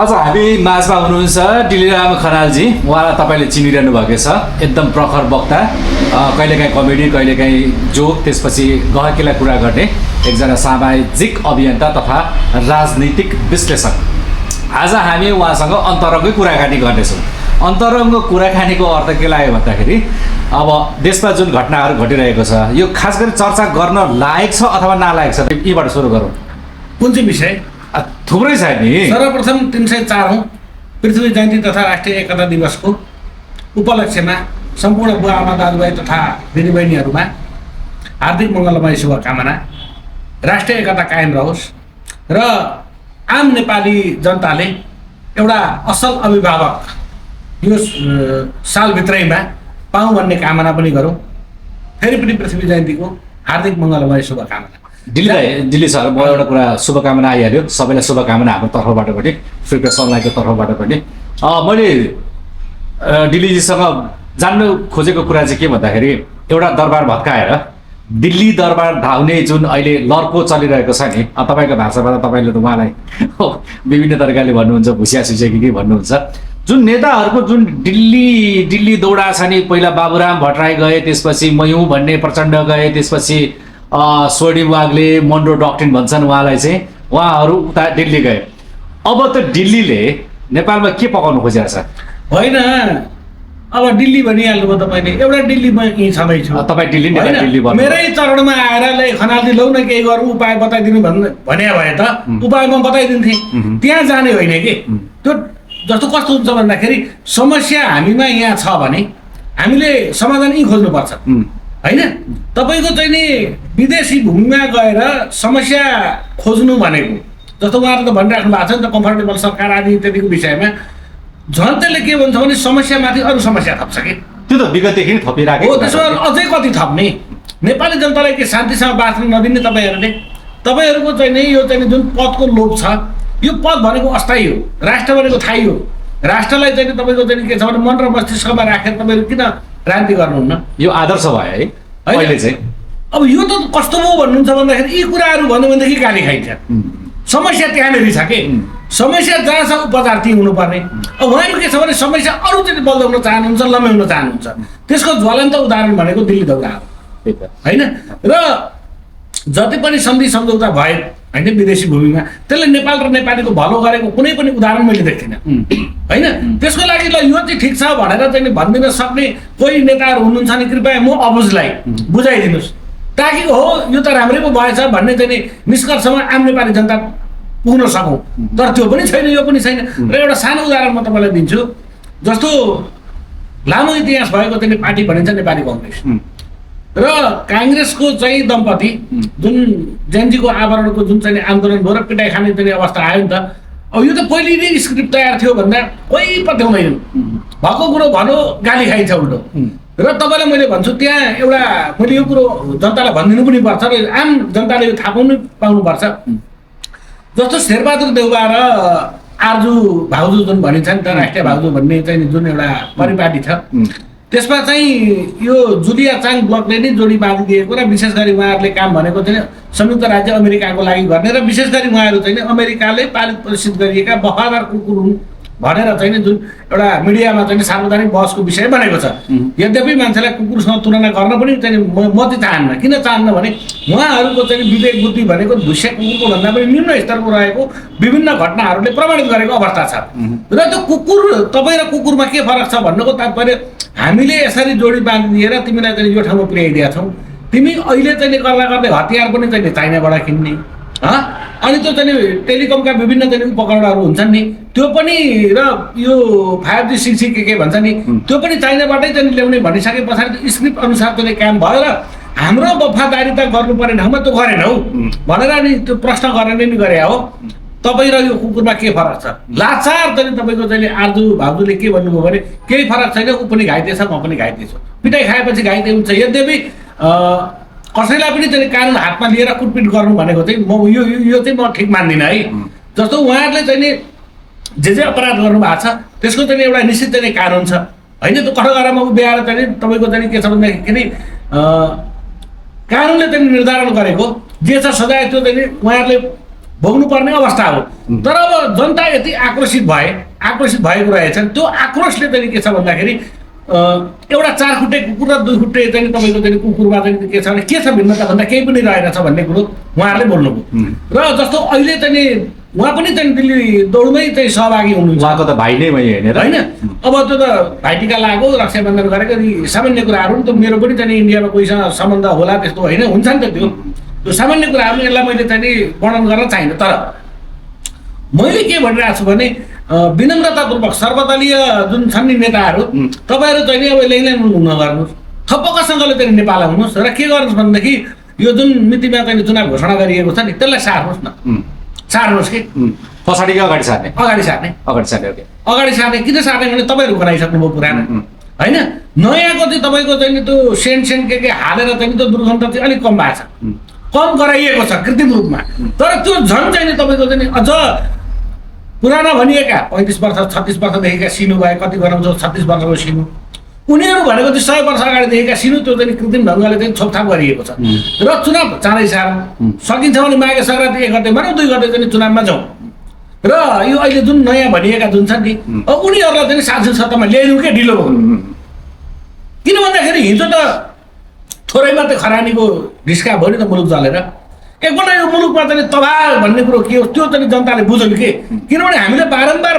आज हामी माझमा हुनुहुन्छ डिलिराम खनालजी। उहाँलाई तपाईँले चिनिरहनु भएको छ, एकदम प्रखर वक्ता, कहिलेकाहीँ कमेडी कहिलेकाहीँ जोक, त्यसपछि गहकीलाई कुरा गर्ने एकजना सामाजिक अभियन्ता तथा राजनीतिक विश्लेषक। आज हामी उहाँसँग अन्तरङ्गै कुराकानी गर्नेछौँ। अन्तरङ्ग कुराकानीको अर्थ के लाग्यो भन्दाखेरि अब देशमा जुन घटनाहरू घटिरहेको छ यो खास गरी चर्चा गर्न लायक छ अथवा नालायक छ, यीबाट सुरु गरौँ। कुन चाहिँ विषय? थुप्रै छ नि। सर्वप्रथम 304औं पृथ्वी जयन्ती तथा राष्ट्रिय एकता दिवसको उपलक्ष्यमा सम्पूर्ण बुवा आमा दाजुभाइ तथा दिदीबहिनीहरूमा हार्दिक मङ्गलमय शुभकामना। राष्ट्रिय एकता कायम रहोस् र आम नेपाली जनताले एउटा असल अभिभावक यो सालभित्रैमा पाऊँ भन्ने कामना पनि गरौँ। फेरि पनि पृथ्वी जयन्तीको हार्दिक मङ्गलमय शुभकामना। दिल्ली सर, म एउटा कुरा शुभकामना आइहाल्यो, सबैलाई शुभकामना हाम्रो तर्फबाट पनि, फ्रिप्रेस अनलाइनको तर्फबाट पनि। मैले दिल्लीजीसँग जान्नु खोजेको कुरा चाहिँ के भन्दाखेरि एउटा दरबार भत्काएर दिल्ली दरबार धाउने जुन अहिले लर्को चलिरहेको छ नि, तपाईँको भाषाबाट तपाईँले त उहाँलाई विभिन्न तरिकाले भन्नुहुन्छ, भुसिया सुसिया के भन्नुहुन्छ, जुन नेताहरूको जुन दिल्ली दौडा छ नि, पहिला बाबुराम भट्टराई गए, त्यसपछि मयूँ भन्ने प्रचण्ड गए, त्यसपछि स्वर्णिम वाग्ले, मोन्डो डक्ट्रिन भन्छन् उहाँलाई चाहिँ, उहाँहरू उता दिल्ली गए। अब त दिल्लीले नेपालमा के पकाउनु खोजेको छ? होइन, अब दिल्ली भनिहाल्नुभयो तपाईँले। एउटा दिल्ली म यहीँ छँदैछु, तपाईँ दिल्ली मेरै चरणमा आएर खनालजी लौ न केही गरौँ, उपाय बताइदिनु भने भए त उपाय म बताइदिन्थेँ। त्यहाँ जाने होइन कि त्यो जस्तो कस्तो हुन्छ भन्दाखेरि समस्या हामीमा यहाँ छ भने हामीले समाधान यहीँ खोज्नुपर्छ, होइन? तपाईँको चाहिँ नि विदेशी भूमिमा गएर समस्या खोज्नु भनेको जस्तो उहाँले त भनिराख्नु भएको छ नि त, कम्फर्टेबल सरकार आदि इत्यादिको विषयमा झन् त्यसले के भन्छ भने समस्यामाथि अरू समस्या थप्छ कि। त्यो त विगतदेखि थपिरहेको हो, त्यसो अझै कति थप्ने? नेपाली जनतालाई के शान्तिसँग बाँच्न नदिने तपाईँहरूले? तपाईँहरूको चाहिँ नि यो चाहिँ जुन पदको लोभ छ, यो पद भनेको अस्थायी हो, राष्ट्र भनेको थाहै हो। राष्ट्रलाई चाहिँ तपाईँको चाहिँ के छ भने मन र मस्तिष्कमा राखेर तपाईँहरू किन क्रान्ति गर्नुहुन्न? यो आदर्श भयो है अहिले चाहिँ। अब यो त कस्तो भयो भन्नुहुन्छ भन्दाखेरि यी कुराहरू भन्यो भनेदेखि गाली खाइन्छ। समस्या त्यहाँनिर छ कि समस्या जहाँ छ उपचार त्यहीँ हुनुपर्ने। अब उहाँहरू के छ भने समस्या अरू चाहिँ बल्दाउन चाहनुहुन्छ, लम्ब्याउन चाहनुहुन्छ। त्यसको ज्वलन्त उदाहरण भनेको दिल्ली दौरा हो, होइन? र जति पनि सन्धि सम्झौता भए होइन विदेशी भूमिमा, त्यसले नेपाल र नेपालीको भलो गरेको कुनै पनि उदाहरण मैले देख्दिनँ, होइन? त्यसको लागि ल यो चाहिँ ठिक छ भनेर चाहिँ भनिदिन सक्ने कोही नेताहरू हुनुहुन्छ भने कृपया म अबुझलाई बुझाइदिनुहोस्, ताकि हो यो त राम्रै पो भएछ भन्ने चाहिँ निष्कर्षमा आम नेपाली जनता पुग्न सकौँ। तर त्यो पनि छैन, यो पनि छैन। र एउटा सानो उदाहरण म तपाईँलाई दिन्छु। जस्तो लामो इतिहास भएको चाहिँ पार्टी भनिन्छ नेपाली कङ्ग्रेस, र काङ्ग्रेसको चाहिँ दम्पति जुन जेएनजीको आवरणको जुन चाहिँ आन्दोलन भयो र पिटाइ खाने चाहिँ अवस्था आयो नि त। अब यो त पहिले नै स्क्रिप्ट तयार थियो भन्दा कोही पत्याउँदैन, भएको कुरो भनौँ गाली खाइन्छ उल्टो। र तपाईँलाई मैले भन्छु त्यहाँ एउटा मैले यो कुरो जनतालाई भनिदिनु पनि पर्छ र आम जनताले यो थाहा पाउनुपर्छ। जस्तो शेरबहादुर देउवा र आर्जु भाउजू जुन भनिन्छ नि त, राष्ट्रिय भाउजू भन्ने चाहिँ जुन एउटा परिपाटी छ, त्यसमा चाहिँ यो जुलिया चाङ ब्लकले नै जोडी बाँधिदिएको र विशेष गरी उहाँहरूले काम भनेको चाहिँ संयुक्त राज्य अमेरिकाको लागि गर्ने र विशेष गरी उहाँहरू चाहिँ अमेरिकाले पालित प्रदर्शित गरिएका वफादार कुकुर हुन् भनेर चाहिँ जुन एउटा मिडियामा चाहिँ सार्वजनिक बहसको विषय बनेको छ। यद्यपि मान्छेलाई कुकुरसँग तुलना गर्न पनि चाहिँ म चाहिँ चाहन्न। किन चाहन्न भने उहाँहरूको चाहिँ विवेक बुद्धि भनेको भुस्या कुकुरको भन्दा पनि निम्न स्तरको रहेको विभिन्न घटनाहरूले प्रमाणित गरेको अवस्था छ। र त्यो कुकुर, तपाईँ र कुकुरमा के फरक छ भन्नुको तात्पर्य हामीले यसरी जोडी बाँधिदिएर तिमीलाई चाहिँ यो ठाउँमा पुर्याइदिएका छौँ, तिमी अहिले चाहिँ गर्दा गर्दै हतियार पनि चाहिँ चाइनाबाट किन्ने, अनि त्यो चाहिँ टेलिकमका विभिन्न चाहिँ उपकरणहरू हुन्छन् नि, त्यो पनि र यो 5G 6G के भन्छ नि, त्यो पनि चाइनाबाटै चाहिँ ल्याउने भनिसके पछाडि स्क्रिप्ट अनुसार चाहिँ काम भयो र हाम्रो वफादारिता गर्नुपर्ने ठाउँमा त्यो गरेनौ भनेर नि त्यो प्रश्न गरेर नि गरे हो। तपाईँ र यो कुकुरमा के फरक छ? लाचार चाहिँ तपाईँको चाहिँ आर्जु भाउजूले के भन्नुभयो भने केही फरक छैन, ऊ पनि घाइते छ, म पनि घाइते छु। पिटाइ खाएपछि घाइते हुन्छ। यद्यपि कसैलाई पनि चाहिँ कानुन हातमा लिएर कुटपिट गर्नु भनेको चाहिँ म यो चाहिँ म ठिक मान्दिनँ है। जस्तो उहाँहरूले चाहिँ जे अपराध गर्नु भएको छ त्यसको चाहिँ एउटा निश्चित चाहिँ कानुन छ, होइन? त्यो कठोरामा उभ्याएर चाहिँ तपाईँको चाहिँ के छ भन्दाखेरि कानुनले चाहिँ निर्धारण गरेको जे छ सजाय त्यो चाहिँ उहाँहरूले भोग्नुपर्ने अवस्था हो। तर अब जनता यति आक्रोशित भएको रहेछन्, त्यो आक्रोशले चाहिँ के छ भन्दाखेरि एउटा 4 खुट्टे कुकुर र 2 खुट्टे चाहिँ तपाईँको चाहिँ कुकुरमा चाहिँ के छ भने के छ भिन्नता भन्दा केही पनि रहेनछ भन्ने कुरो उहाँहरूले बोल्नुभयो। र जस्तो अहिले चाहिँ उहाँ पनि चाहिँ दिल्ली दौडमै चाहिँ सहभागी हुनुहुन्छ। उहाँको त भाइ नै मैले हेरेर होइन, अब त्यो त भाइटिका लाग्यो, रक्षाबन्धन गरेको सामान्य कुराहरू नि, त मेरो पनि चाहिँ इन्डियामा कोहीसँग सम्बन्ध होला त्यस्तो होइन, हुन्छ नि त त्यो सामान्य कुराहरू यसलाई मैले चाहिँ वर्णन गर्न चाहिन्न। तर मैले के भनिरहेको छु भने विनम्रतापूर्वक सर्वदलीय जुन छन् नि नेताहरू, तपाईँहरू चाहिँ अब लेनदेन नगर्नुहोस्, थपक्कसँगले चाहिँ नेपाल आउनुहोस् र के गर्नुहोस् भनेदेखि यो जुन मितिमा चाहिँ चुनाव घोषणा गरिएको छ नि त्यसलाई सार्नुहोस् न, सार्नुहोस् कि पछाडि अगाडि सार्ने, अगाडि सार्ने किन सार्ने भने तपाईँहरू बनाइसक्नुभयो पुरानो होइन। नयाँको चाहिँ तपाईँको चाहिँ त्यो सेन्ट के हालेर चाहिँ त्यो दुर्गन्ध चाहिँ अलिक कम भएको छ, कम गराइएको छ कृत्रिम रूपमा। तर त्यो झन् चाहिँ तपाईँको चाहिँ अझ पुराना भनिएका 35 वर्ष 36 वर्षदेखिका सिनु भए, कति गराउँछ 36 वर्षको सिनु, उनीहरू भनेको चाहिँ 100 वर्ष अगाडिदेखिका सिनु त्यो चाहिँ कृत्रिम ढङ्गले चाहिँ छोपछाप गरिएको छ। र चुनाव चाँडै सारौँ, सकिन्छ भने माघे सङ्क्रान्ति 1 गते भनौँ 2 गते चाहिँ चुनावमा जाउँ। र यो अहिले जुन नयाँ भनिएका जुन छन् नि उनीहरूलाई चाहिँ शासन सत्तामा ल्याइदिउँ के ढिलो भयो। किन भन्दाखेरि हिजो त थोरै मात्रै खरानीको ढिस्का भयो नि त मुलुक चलेर, एकपल्ट यो मुलुकमा चाहिँ तबाह भन्ने कुरो के हो त्यो चाहिँ जनताले बुझ्यो के। किनभने हामीले बारम्बार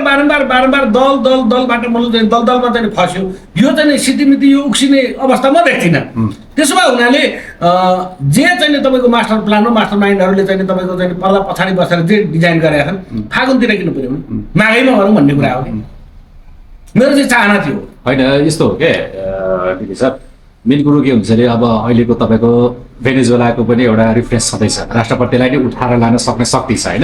दलबाट मुलुक चाहिँ दलमा चाहिँ फस्यो, यो चाहिँ सितिमिति यो उक्सिने अवस्था म देख्दिनँ। त्यसो भए हुनाले जे चाहिँ तपाईँको मास्टर प्लान हो, मास्टर माइन्डहरूले चाहिँ तपाईँको चाहिँ पर्दा पछाडि बसेर जे डिजाइन गरेका छन् फागुनतिर किन पुर्याउनु, माघैमा गरौँ भन्ने कुरा हो कि मेरो चाहिँ चाहना थियो। होइन यस्तो हो क्या दिदी सर, मेन कुरो के हुन्छ अरे अब अहिलेको तपाईँको भेनेजुएलाको पनि एउटा रिफ्रेस छँदैछ, राष्ट्रपतिलाई नै उठाएर लान सक्ने शक्ति छ होइन।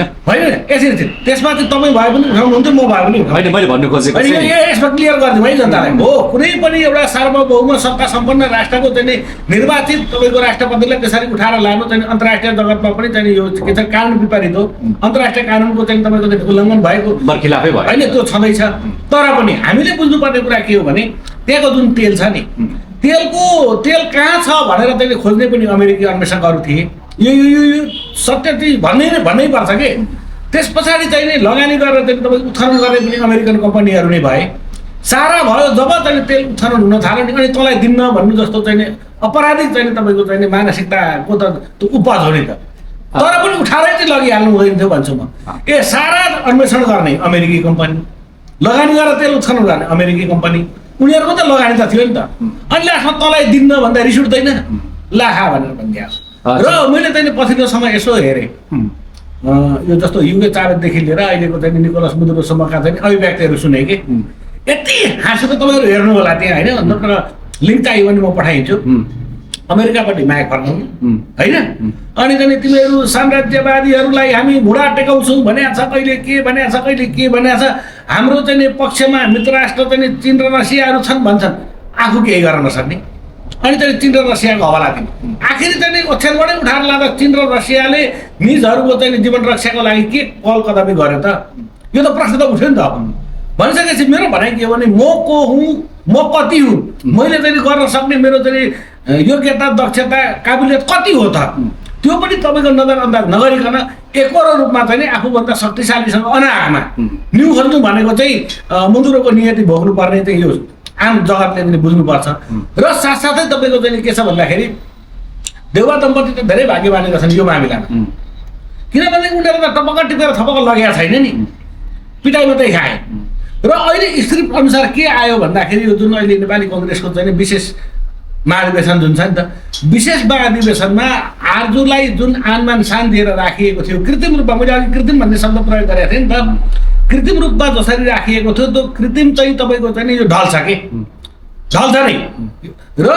यसरी त्यसमा चाहिँ तपाईँ भए पनि उठाउनुहुन्थ्यो, म भए पनि होइन, मैले भन्नु खोजेको यसमा क्लियर गरिदिउँ है जनतालाई। हो, कुनै पनि एउटा सार्वभौम सत्ता सम्पन्न राष्ट्रको चाहिँ निर्वाचित तपाईँको राष्ट्रपतिलाई त्यसरी उठाएर लानु चाहिँ अन्तर्राष्ट्रिय जगतमा पनि चाहिँ यो के छ कानुन विपरीत हो, अन्तर्राष्ट्रिय कानुनको चाहिँ तपाईँको चाहिँ उल्लङ्घन भएको बर्खिलाफै भयो होइन, त्यो छँदैछ। तर पनि हामीले बुझ्नुपर्ने कुरा के हो भने त्यहाँको जुन तेल छ नि, तेल कहाँ छ भनेर त्यसले खोज्ने पनि अमेरिकी अन्वेषकहरू थिए। यो सत्य चाहिँ भन्नै पर्छ कि। त्यस पछाडि चाहिँ नि लगानी गरेर चाहिँ तपाईँ उत्खनन गर्ने पनि अमेरिकन कम्पनीहरू नै भए। सारा भयो जब चाहिँ तेल उत्खनन हुन थाल्यो नि अनि तँलाई दिन्न भन्नु जस्तो चाहिँ अपराधिक चाहिँ तपाईँको चाहिँ मानसिकताको त त्यो उपज हो नि त। तर पनि उठाएरै चाहिँ लगिहाल्नु हुँदैन थियो भन्छु म। सारा अन्वेषण गर्ने अमेरिकी कम्पनी, लगानी गरेर तेल उत्खनन गर्ने अमेरिकी कम्पनी, उनीहरूको त लगानी त थियो नि त। अनि लास्टमा तँलाई दिन्न भन्दा रिस उठ्दैन, लाखा भनेर भनिदिएको। र मैले चाहिँ पछिल्लो समय यसो हेरेँ, यो जस्तो युगे चावेजदेखि लिएर अहिलेको चाहिँ निकोलस मुदुरोसम्मका चाहिँ अभिव्यक्तिहरू सुने कि यति हाँसो त तपाईँहरू हेर्नु होला त्यहाँ होइन। नत्र लिङ्क चाहियो भने म पठाइदिन्छु, अमेरिकापट्टि माया फर्काउनु होइन। अनि चाहिँ तिमीहरू साम्राज्यवादीहरूलाई हामी घुँडा टेकाउँछौँ भनेको छ, कहिले के भनेको छ, कहिले के भनेको छ, हाम्रो चाहिँ पक्षमा मित्र राष्ट्र चाहिँ चीन र रसियाहरू छन् भन्छन्, आफू केही गर्न नसक्ने। अनि चाहिँ चीन र रसियाको हवाला दिने, आखिर चाहिँ ओछ्यानबाटै उठाएर लाँदा चीन र रसियाले निजहरूको चाहिँ जीवन रक्षाको लागि के कल कदमी गर्यो त, यो त प्रश्न त उठ्यो नि त। भनिसकेपछि मेरो भनाइ के हो भने म को हुँ, म कति हुँ, मैले चाहिँ गर्न सक्ने मेरो चाहिँ योग्यता दक्षता काबिलियत कति हो त, त्यो पनि तपाईँको नजरअन्दाज नगरिकन एकरो रूपमा चाहिँ आफूभन्दा शक्तिशालीसँग अनाहकमा न्यु खोज्नु भनेको चाहिँ मुजुरोको नियति भोग्नु पर्ने चाहिँ यो आम जगतले पनि बुझ्नुपर्छ। र साथसाथै तपाईँको चाहिँ के छ भन्दाखेरि देउवा दम्पति त धेरै भाग्यमानी छन् यो मामिलामा, किनभने उनीहरू त टपक्क टिपेर थपक्क लगेका छैन नि, पिटाइ मात्रै खाए। र अहिले स्क्रिप्ट अनुसार के आयो भन्दाखेरि यो जुन अहिले नेपाली कङ्ग्रेसको चाहिँ विशेष महाधिवेशन जुन छ नि त, विशेष महाधिवेशनमा आरजुलाई जुन आनमान सान दिएर राखिएको थियो कृत्रिम रूपमा, मैले अघि कृत्रिम भन्ने शब्द प्रयोग गरेको थिएँ नि त, कृत्रिम रूपमा जसरी राखिएको थियो त्यो कृत्रिम चाहिँ तपाईँको चाहिँ यो ढल्छ कि ढल्छ नै। र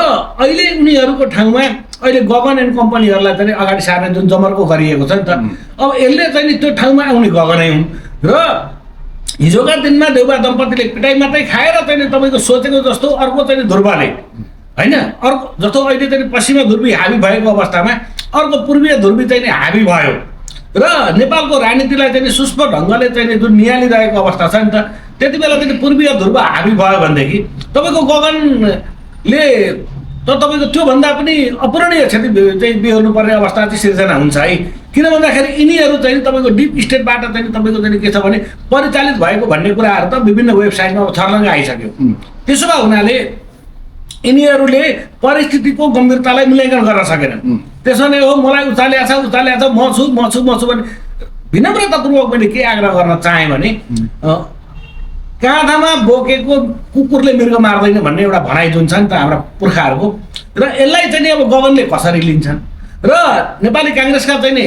अहिले उनीहरूको ठाउँमा अहिले गगन एन्ड कम्पनीहरूलाई चाहिँ अगाडि सार्ने जुन जमर्को गरिएको छ नि त, अब यसले चाहिँ त्यो ठाउँमा आउने गगनै हुन्। र हिजोका दिनमा देउबा दम्पतिले पिटाइ मात्रै खाएर चाहिँ तपाईँको सोचेको जस्तो अर्को चाहिँ ध्रुवले होइन, अर्को जस्तो अहिले चाहिँ पश्चिमा ध्रुवी हाबी भएको अवस्थामा अर्को पूर्वीय ध्रुवी चाहिँ हाबी भयो र नेपालको राजनीतिलाई चाहिँ सुष्म ढङ्गले चाहिँ जुन निहालिरहेको अवस्था छ नि त, त्यति बेला चाहिँ पूर्वीय ध्रुव हाबी भयो भनेदेखि तपाईँको गगनले तर तपाईँको त्योभन्दा पनि अपूरणीय क्षति चाहिँ बिहोर्नु पर्ने अवस्था चाहिँ सिर्जना हुन्छ है। किन भन्दाखेरि यिनीहरू चाहिँ तपाईँको डिप स्टेटबाट चाहिँ तपाईँको चाहिँ के छ भने परिचालित भएको भन्ने कुराहरू त विभिन्न वेबसाइटमा अब छर्लङ्ग आइसक्यो। त्यसो भए हुनाले यिनीहरूले परिस्थितिको गम्भीरतालाई मूल्याङ्कन गर्न सकेनन्। त्यसो भने हो मलाई उचाल्या छ म छु भने विनम्रतापूर्वक मैले के आग्रह गर्न चाहेँ भने काँधामा बोकेको कुकुरले मृग मार्दैन भन्ने एउटा भनाइ जुन छ नि त हाम्रा पुर्खाहरूको, र यसलाई चाहिँ नि अब गगनले कसरी लिन्छन् र नेपाली काङ्ग्रेसका चाहिँ नि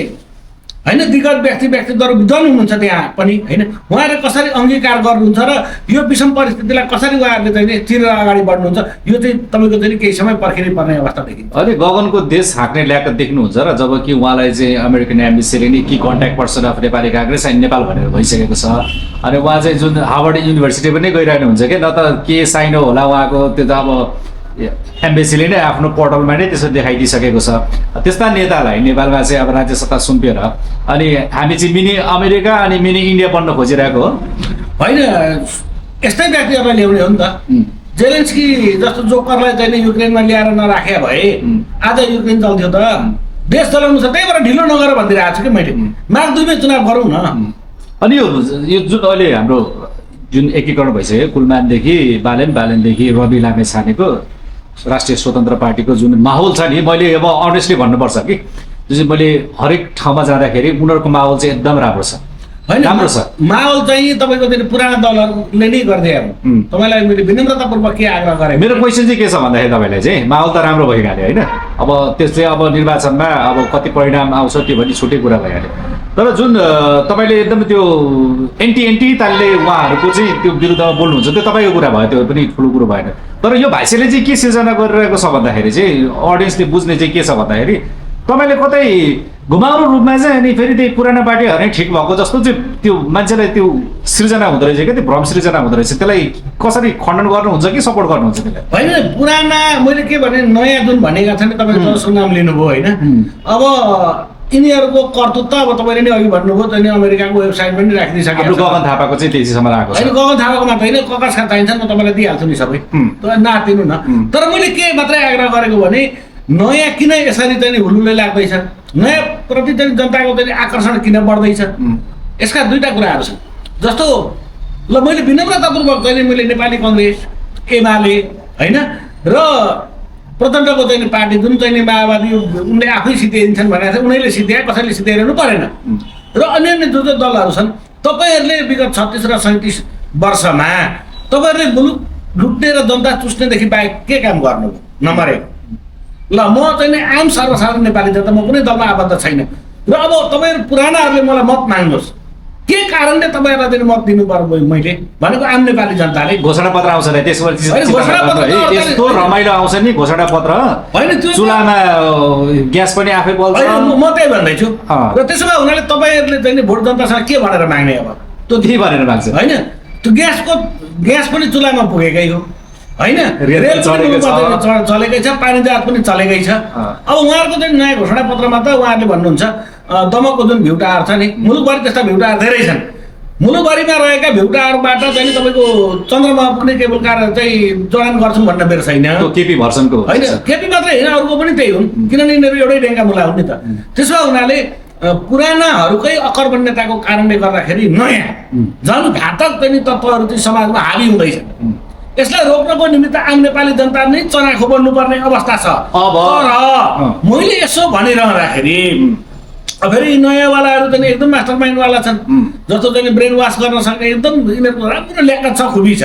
होइन दिग्गज व्यक्तित्वहरू विद्वान हुनुहुन्छ त्यहाँ पनि होइन, उहाँहरूले कसरी अङ्गीकार गर्नुहुन्छ र यो विषम परिस्थितिलाई कसरी उहाँहरूले चाहिँ नि चिरेर अगाडि बढ्नुहुन्छ, यो चाहिँ तपाईँको चाहिँ केही समय पर्खिनै पर्ने अवस्था देखिन्छ। अहिले गगनको देश हाँक्ने ल्याएको देख्नुहुन्छ र जबकि उहाँलाई चाहिँ अमेरिकन एम्बेसीले नि कि contact person of Nepali Congress and Nepal भनेर भइसकेको छ। अनि उहाँ चाहिँ जुन हार्वर्ड युनिभर्सिटी पनि गइरहनु हुन्छ कि, न त के साइनो होला उहाँको, त्यो त अब एम्बेसीले नै आफ्नो पोर्टलमा नै त्यसो देखाइदिइसकेको छ। त्यस्ता नेतालाई नेपालमा चाहिँ अब राज्य सत्ता सुम्पिएर अनि हामी चाहिँ मिनी अमेरिका अनि मिनी इन्डिया बन्न खोजिरहेको हो होइन। यस्तै व्यक्तिहरूलाई ल्याउने हो नि त। जेलेन्स्की जस्तो जोकरलाई चाहिँ नि युक्रेनमा ल्याएर नराखे भए आज युक्रेन चल्थ्यो त। देश चलाउनु छ, त्यही भएर ढिलो नगर भनिदिरहेको छु कि मैले। मार्च 2 मै चुनाव गरौँ न। अनि यो जुन अहिले हाम्रो जुन एकीकरण भइसक्यो कुलमानदेखि बालेनदेखि रवि लामे छानेको राष्ट्रिय स्वतन्त्र पार्टीको जुन माहौल छ नि, मैले अब अनेस्टली भन्नुपर्छ कि जुन चाहिँ मैले हरेक ठाउँमा जाँदाखेरि उनीहरूको माहौल चाहिँ एकदम राम्रो छ, राम्रो छ। माहौल चाहिँ तपाईँको चाहिँ पुराना दलहरूले नै गर्दै अब तपाईँलाई मैले विनम्रतापूर्वक के आग्रह गरेँ, मेरो क्वेसन चाहिँ के छ भन्दाखेरि तपाईँलाई चाहिँ माहौल त राम्रो भइहाल्यो होइन। अब त्यसले अब निर्वाचनमा अब कति परिणाम आउँछ त्यो पनि छुट्टै कुरा भइहाल्यो। तर जुन तपाईँले एकदम त्यो एन्टी तालले उहाँहरूको चाहिँ त्यो विरुद्धमा बोल्नुहुन्छ त्यो तपाईँको कुरा भयो, त्यो पनि ठुलो कुरो भएन। तर यो भाइसेले चाहिँ के सिर्जना गरिरहेको छ भन्दाखेरि चाहिँ अडियन्सले बुझ्ने चाहिँ के छ भन्दाखेरि तपाईँले कतै घुमाउरो रूपमा चाहिँ अनि फेरि त्यही पुरानो पार्टीहरू नै ठिक भएको जस्तो चाहिँ त्यो मान्छेलाई त्यो सृजना हुँदो रहेछ क्या, त्यो भ्रम सृजना हुँदो रहेछ। त्यसलाई कसरी खण्डन गर्नुहुन्छ कि सपोर्ट गर्नुहुन्छ त्यसलाई? होइन, पुराना मैले के भने नयाँ जुन भनेका छन् तपाईँले जसको नाम लिनुभयो होइन। अब यिनीहरूको कर्तृत्व अब तपाईँले नै अघि भन्नुभयो चाहिँ अमेरिकाको वेबसाइट पनि राखिदिइसकेको छ। गगन थापाको चाहिँ तेजीसम्म आएको छ होइन, गगन थापाको मात्रै होइन, ककासका चाहिन्छ म तपाईँलाई दिइहाल्छु नि सबै, नातिनु न। तर मैले के मात्रै आग्रह गरेको भने नयाँ किन यसरी चाहिँ हुलुले लाग्दैछ, नयाँ प्रति चाहिँ जनताको चाहिँ आकर्षण किन बढ्दैछ, यसका दुईटा कुराहरू छन्। जस्तो ल मैले विनम्रतापूर्वक चाहिँ मैले नेपाली कङ्ग्रेस एमाले होइन र प्रचण्डको चाहिँ पार्टी जुन चाहिँ माओवादी उनले आफै सिद्ध्याइदिन्छन् भनेको थियो, उनीहरूले सिद्ध्याए, कसैले सिद्ध्याइरहनु परेन। र अन्य जो दलहरू छन् तपाईँहरूले विगत 36 र 37 वर्षमा तपाईँहरूले मुलुक लुट्ने र जनता चुस्नेदेखि बाहेक के काम गर्नुभयो? नम्बर 1। ल म चाहिँ आम सर्वसाधारण नेपाली जनता, म कुनै दलमा आबद्ध छैन। र अब तपाईँहरू पुरानाहरूले मलाई मत माग्नुहोस्, के कारणले तपाईँहरूलाई चाहिँ मत दिनु पर्यो? मैले भनेको आम नेपाली जनताले घोषणा पत्र आउँछ नि त्यस्तो रमाइलो आउँछ नि घोषणा पत्र होइन, त्यो चुलामा ग्यास पनि आफै बल्छ। म त्यही भन्दैछु। र त्यसो भए हुनाले तपाईँहरूले चाहिँ भोट जनतासँग के भनेर माग्ने? अब त्यो के भनेर माग्छ होइन, त्यो ग्यास पनि चुलामा पुगेकै हो होइन, रेल चलेकै छ, पानी जहाज पनि चलेकै छ। अब उहाँहरूको चाहिँ नयाँ घोषणा पत्रमा त उहाँहरूले भन्नुहुन्छ दमकको जुन भिउटाहरू छ नि, मुलुकभरि त्यस्ता भिउटाहरू धेरै छन्। मुलुकभरिमा रहेका भिउटाहरूबाट चाहिँ तपाईँको चन्द्रमा पुग्ने केबल कार चाहिँ जडान गर्छौँ भन्न मेरो छैन। केपी भर्सनको होइन, केपी मात्रै होइन, अरूको पनि त्यही हुन्, किनभने यिनीहरू एउटै ढेङ्गा मुला हुन् नि त। त्यसो हुनाले पुरानाहरूकै अकर्मण्यताको कारणले गर्दाखेरि नयाँ झन् घातक चाहिँ तत्त्वहरू चाहिँ समाजमा हावी हुँदैछन्। यसलाई रोक्नको निमित्त आम नेपाली जनता नै चनाखो बन्नुपर्ने अवस्था छ। तर मैले यसो भनिरहँदाखेरि फेरि नयाँवालाहरू चाहिँ एकदम मास्टर माइन्डवाला छन्, जस्तो चाहिँ ब्रेन वास गर्न सक्ने एकदम यिनीहरूको राम्रो ल्याकत छ, खुबी छ।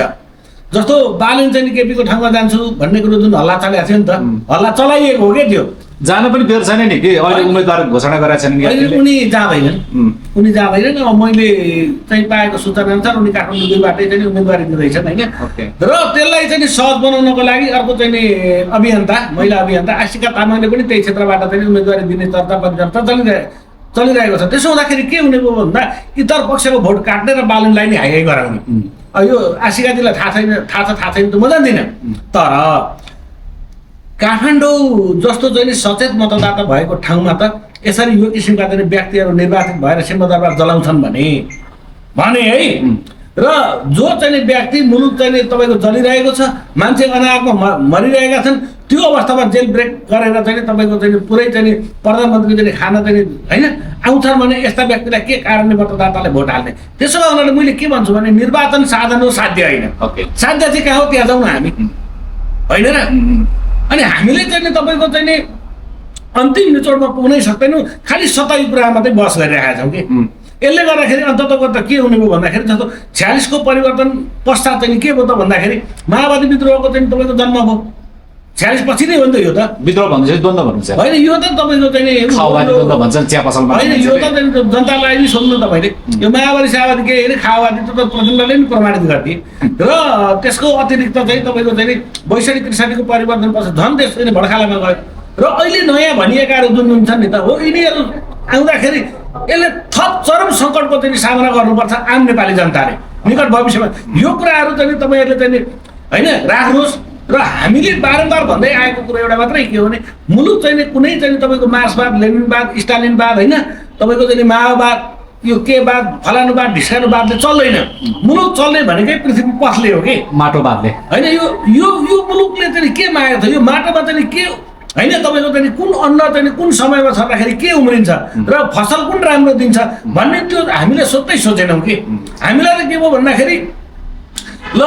जस्तो बालेन चाहिँ केपीको ठाउँमा जान्छु भन्ने कुरो जुन हल्ला चलेको थियो नि त, हल्ला चलाइएको हो क्या, त्यो जान पनि बेर छैन नि कि अहिले उम्मेदवार घोषणा गरेका छन् कि उनी जाँदैनन्। अब मैले चाहिँ पाएको सूचना अनुसार उनी काठमाडौँ 2बाटै चाहिँ उम्मेदवारी दिँदैछन् होइन। र त्यसलाई चाहिँ सहज बनाउनको लागि अर्को चाहिँ अभियन्ता, महिला अभियन्ता आशिका तामाङले पनि त्यही क्षेत्रबाट चाहिँ उम्मेदवारी दिने चर्चा परिचर्चा चलिरहेको छ। त्यसो हुँदाखेरि के हुने भयो भन्दा इतर पक्षको भोट काट्ने र बालनलाई नै हाइहाई गराउने। यो आशिकाजीलाई थाहा छैन त म जान्दिनँ। तर काठमाडौँ जस्तो चाहिँ सचेत मतदाता भएको ठाउँमा त यसरी यो किसिमका चाहिँ व्यक्तिहरू निर्वाचित भएर सिंहदरबार जलाउँछन् भने है। र र जो चाहिँ व्यक्ति मुलुक चाहिँ तपाईँको जलिरहेको छ, मान्छे अनाहकमा मरिरहेका छन्, त्यो अवस्थामा जेल ब्रेक गरेर चाहिँ तपाईँको चाहिँ पुरै चाहिँ प्रधानमन्त्री चाहिँ खान चाहिँ होइन आउँछन् भने यस्ता व्यक्तिलाई के कारणले मतदाताले भोट हाल्ने? त्यसो भए उनीहरूले मैले के भन्छु भने निर्वाचन साधन हो, साध्य होइन। साध्य चाहिँ कहाँ हो? त्यहाँ जाउँ न हामी, होइन र? अनि हामीले चाहिँ तपाईँको चाहिँ अन्तिम निचोडमा पुग्नै सक्दैनौँ, खालि सतही कुरा मात्रै बहस गरिरहेका छौँ कि। यसले गर्दाखेरि अन्ततः के हुने भयो भन्दाखेरि जस्तो 46 को परिवर्तन पश्चात चाहिँ के भयो त भन्दाखेरि माओवादी विद्रोहको चाहिँ तपाईँको जन्म भयो। 46 पछि नै हो नि त यो त विद्रोह भन्नुहुन्छ, द्वन्द्व भन्नुहुन्छ होइन, यो त तपाईँको चाहिँ खाओवादी द्वन्द्व भन्छन्, चिया पसलमा होइन, यो त जनतालाई नि सोध्नु तपाईँले, यो माओवादी साओवादी के होइन, खाओवादी त प्रचण्डले नि प्रमाणित गरिदिए। र त्यसको अतिरिक्त चाहिँ तपाईँको चाहिँ वैशाली त्रिसाठीको परिवर्तन पछि झन् देश चाहिँ भड्खालामा गयो। र अहिले नयाँ भनिएकाहरू जुन हुन्छन् नि त हो, यिनीहरू आउँदाखेरि यसले थप चरम सङ्कटको चाहिँ सामना गर्नुपर्छ आम नेपाली जनताले निकट भविष्यमा। यो कुराहरू चाहिँ तपाईँहरूले चाहिँ होइन राख्नुहोस्। र हामीले बारम्बार भन्दै आएको कुरो एउटा मात्रै के हो भने मुलुक चाहिँ कुनै चाहिँ तपाईँको मार्क्सवाद, लेनिनवाद, स्टालिनवाद होइन तपाईँको चाहिँ माओवाद, यो केवाद, फलानुवाद, ढिस्कानुवादले चल्दैन। मुलुक चल्ने भनेकै पृथ्वी पथले हो कि माटोवादले होइन। यो यो यो मुलुकले चाहिँ के मागेको छ? यो माटोमा चाहिँ के होइन तपाईँको चाहिँ कुन अन्न चाहिँ कुन समयमा छर्दाखेरि के उम्रिन्छ र फसल कुन राम्रो दिन्छ भन्ने त्यो हामीले सोध्दै सोचेनौँ कि। हामीलाई त के भयो भन्दाखेरि ल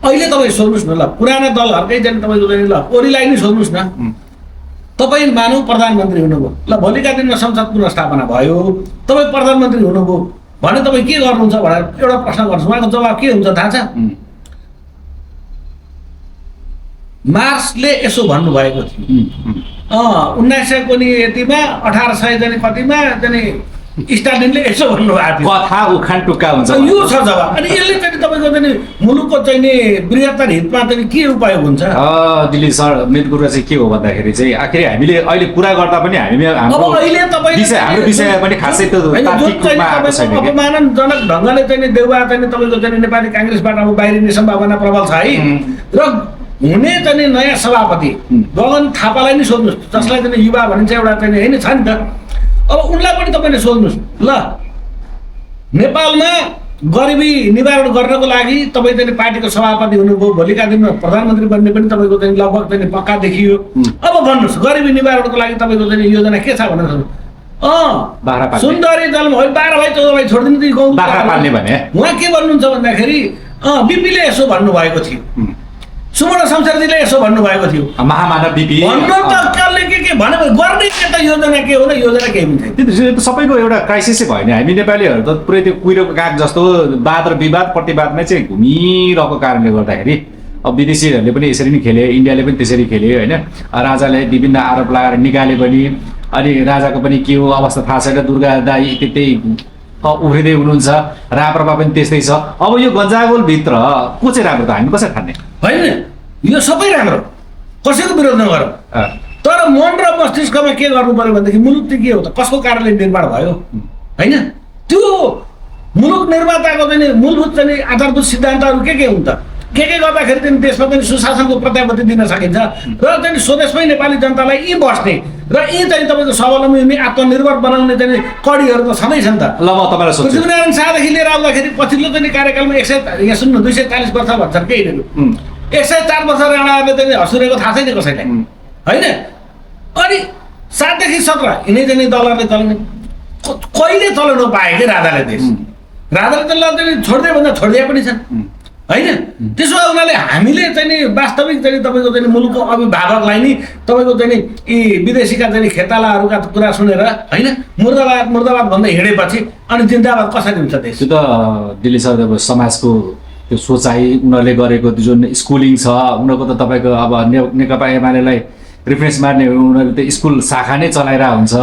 अहिले तपाईँ सोध्नुहोस् न, ल पुराना दलहरूकै चाहिँ तपाईँको चाहिँ ल ओलीलाई नै सोध्नुहोस् न, तपाईँ मानौ प्रधानमन्त्री हुनुभयो, ल भोलिका दिनमा संसद पुनर्स्थापना भयो, तपाईँ प्रधानमन्त्री हुनुभयो भने तपाईँ के गर्नुहुन्छ भनेर एउटा प्रश्न गर्नुहोस्, उहाँको जवाब के हुन्छ थाहा छ? मार्क्सले यसो भन्नुभएको थियो 1900 को नि यतिमा 1800 जाने कतिमा जाने स्टालिनले यसो भन्नुभएको थियो। कथा उखान टुक्का हुन्छ, यो छ जवाब। अनि यसले चाहिँ तपाईँको चाहिँ मुलुकको चाहिँ नि बृहत्तर हितमा चाहिँ के उपयोग हुन्छ? दिल्ली सर मृत गुरु चाहिँ के हो भन्दाखेरि चाहिँ आखिर हामीले अहिले कुरा गर्दा पनि हामी हाम्रो विषय पनि खासै त अपमानजनक ढङ्गले चाहिँ देउवा चाहिँ तपाईँको चाहिँ नेपाली काङ्ग्रेसबाट अब बाहिरिने सम्भावना प्रबल छ है। र हुने चाहिँ नयाँ सभापति गगन थापालाई नै सोध्नुहोस्, जसलाई चाहिँ युवा भनिन्छ एउटा चाहिँ होइन छ नि त, अब उनलाई पनि तपाईँले सोध्नुहोस्। ल नेपालमा गरिबी निवारण गर्नको लागि तपाईँ चाहिँ पार्टीको सभापति हुनुभयो, भोलिका दिनमा प्रधानमन्त्री बन्ने पनि तपाईँको चाहिँ लगभग चाहिँ पक्का देखियो। अब भन्नुहोस् गरिबी निवारणको लागि तपाईँको चाहिँ योजना के छ भनेर सुन्दरी जलमा होइन 12 भाइ 14 भाइ छोडिदिनु गाउँ उहाँ के भन्नुहुन्छ भन्दाखेरि बिपीले यसो भन्नुभएको थियो, सुमन शमशेरजीले यसो भन्नुभएको थियो, महामानव बिपी भन्नु त कसले के भने गर्ने के त योजना के हो र योजना के हुन्छ? त्यो सबैको एउटा क्राइसिसै भयो नि। हामी नेपालीहरू त पुरै त्यो कुहिरोको काग जस्तो वाद र विवाद प्रतिवादमै चाहिँ घुमिरहेको कारणले गर्दाखेरि अब विदेशीहरूले पनि यसरी नै खेले, इन्डियाले पनि त्यसरी खेले होइन। राजाले विभिन्न आरोप लगाएर निकाले पनि, अनि राजाको पनि के हो अवस्था थाहा छैन, दुर्गा दाई त्यही उफ्रिँदै हुनुहुन्छ, राप्रपा पनि त्यस्तै छ। अब यो गन्जागोलभित्र को चाहिँ राम्रो त हामी कसरी ठान्ने? होइन यो सबै राम्रो, कसैको विरोध नगरौँ, तर मन र मस्तिष्कमा के गर्नु पर्यो भनेदेखि मुलुक चाहिँ के हो त, कसको कारणले निर्माण भयो होइन? त्यो मुलुक निर्माताको चाहिँ मूलभूत चाहिँ आधारभूत सिद्धान्तहरू के हुन् त? के गर्दाखेरि चाहिँ देशमा चाहिँ सुशासनको प्रत्याभूति दिन सकिन्छ र चाहिँ स्वदेशमै नेपाली जनतालाई यी बस्ने र यी चाहिँ तपाईँको स्वावलम्बी हुने आत्मनिर्भर बनाउने चाहिँ कडीहरू त छँदैछ नि त। ल म तपाईँलाई सोध्छु, पृथ्वीनारायण शाहदेखि लिएर आउँदाखेरि पछिल्लो चाहिँ कार्यकालमा 240 वर्ष भन्छन् केही होइन, 104 वर्ष राणाहरूले चाहिँ हँसुरेको थाहा छैन कसैलाई होइन। अनि 7 देखि 17 यिनै चाहिँ दलहरूले चलाउने, कहिले चलाउन पाए कि राजाले देश? राजाले त ल छोड्दै भन्दा छोडिदिए पनि छन् होइन। त्यसो भए उनीहरूले हामीले चाहिँ नि वास्तविक चाहिँ तपाईँको चाहिँ मुलुकको अभिभावकलाई नि तपाईँको चाहिँ नि यी विदेशीका चाहिँ खेतालाहरूका कुरा सुनेर होइन मुर्दाबाद भन्दै हिँडेपछि अनि जिन्दाबाद कसरी हुन्छ देश? त्यो त दिल्ली सर अब समाजको त्यो सोचाइ उनीहरूले गरेको जुन स्कुलिङ छ उनीहरूको त तपाईँको अब नेकपा एमालेलाई रिफरेन्स मार्ने उनीहरूले त स्कुल शाखा नै चलाइरहेको हुन्छ,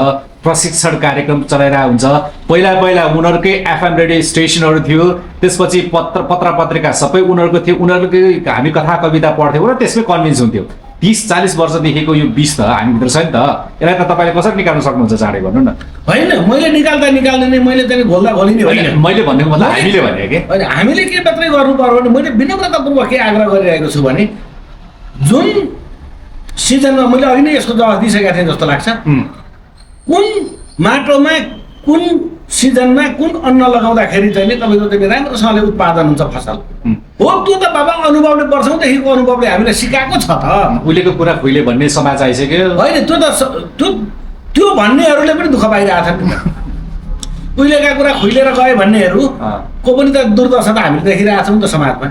प्रशिक्षण कार्यक्रम चलाइरहेको हुन्छ। पहिला उनीहरूकै एफएम रेडियो स्टेसनहरू थियो, त्यसपछि पत्र पत्रिका सबै उनीहरूको थियो, उनीहरूकै हामी कथा कविता पढ्थ्यौँ र त्यसमै कन्भिन्स हुन्थ्यो। 30-40 वर्षदेखिको यो विष त हामीभित्र छ नि त, यसलाई त तपाईँले कसरी निकाल्न सक्नुहुन्छ चाँडै भन्नु न? होइन मैले निकाल्ने नै मैले चाहिँ घोल्दा घोलिने होइन, मैले भनेको मतलब हामीले भने कि होइन हामीले के मात्रै गर्नु पर्यो भने मैले विनम्रतापूर्वक के आग्रह गरिरहेको छु भने जुन सिजनमा मैले अघि नै यसको जवाफ दिइसकेको थिएँ जस्तो लाग्छ, कुन माटोमा कुन सिजनमा कुन अन्न लगाउँदाखेरि चाहिँ नि तपाईँको चाहिँ राम्रोसँगले उत्पादन हुन्छ फसल हो। त्यो त बाबा अनुभवले वर्षौँदेखिको अनुभवले हामीलाई सिकाएको छ त। उहिलेको कुरा खुइले भन्ने समाज आइसक्यो। होइन त्यो भन्नेहरूले पनि दुःख पाइरहेको छ नि। उहिलेका कुरा खुइलेर गए भन्नेहरू को पनि त दुर्दशा त हामीले देखिरहेको छौँ नि त समाजमा।